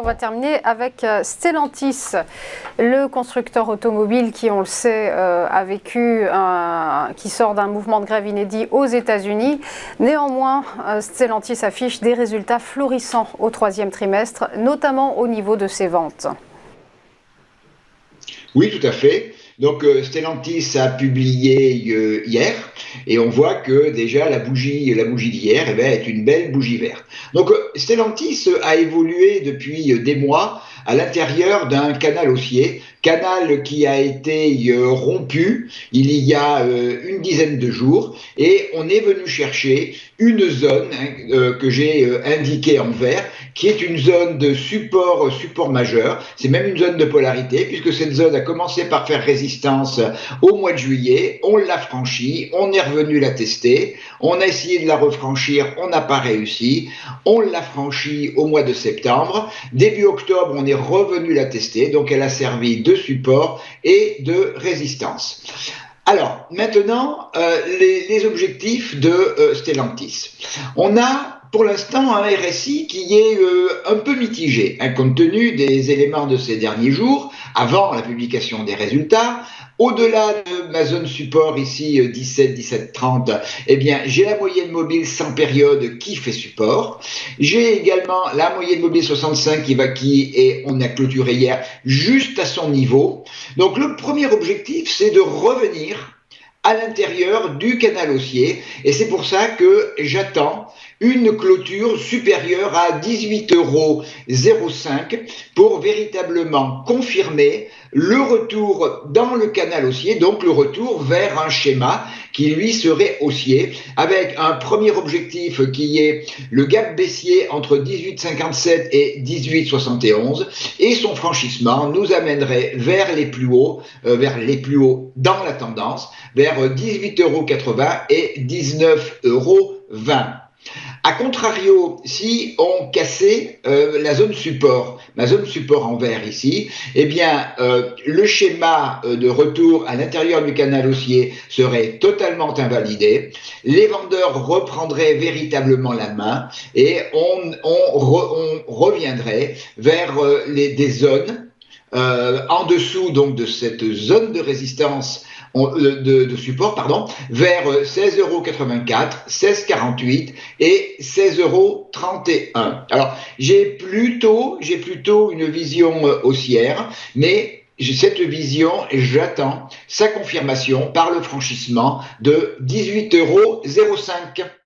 va terminer avec Stellantis, le constructeur automobile qui, on le sait, qui sort d'un mouvement de grève inédit aux États-Unis. Néanmoins, Stellantis affiche des résultats florissants au troisième trimestre, notamment au niveau de ses ventes. Oui, tout à fait. Donc Stellantis a publié hier et on voit que déjà la bougie d'hier est une belle bougie verte. Donc Stellantis a évolué depuis des mois à l'intérieur d'un canal haussier, canal qui a été rompu il y a une dizaine de jours et on est venu chercher une zone que j'ai indiquée en vert, qui est une zone de support majeur. C'est même une zone de polarité puisque cette zone a commencé par faire résistance au mois de juillet, on l'a franchie, on est revenu la tester, on a essayé de la refranchir, on n'a pas réussi, on l'a franchie au mois de septembre, début octobre on est revenu la tester, donc elle a servi de support et de résistance. Alors, maintenant, les objectifs de Stellantis. On a pour l'instant un RSI qui est un peu mitigé, compte tenu des éléments de ces derniers jours, avant la publication des résultats. Au-delà de ma zone support ici 17-17-30, eh bien j'ai la moyenne mobile sans période qui fait support. J'ai également la moyenne mobile 65 on a clôturé hier juste à son niveau. Donc le premier objectif, c'est de revenir à l'intérieur du canal haussier et c'est pour ça que j'attends une clôture supérieure à 18,05 € pour véritablement confirmer le retour dans le canal haussier, donc le retour vers un schéma qui lui serait haussier, avec un premier objectif qui est le gap baissier entre 18,57 et 18,71 et son franchissement nous amènerait vers les plus hauts dans la tendance, vers 18,80 € et 19,20 €. A contrario, si on cassait la zone support, ma zone support en vert ici, eh bien le schéma de retour à l'intérieur du canal haussier serait totalement invalidé, les vendeurs reprendraient véritablement la main et on reviendrait vers des zones en dessous donc de cette zone de résistance de support, vers 16,84 €, 16,48 € et 16,31 €. Alors, j'ai plutôt une vision haussière, mais cette vision, j'attends sa confirmation par le franchissement de 18,05 €.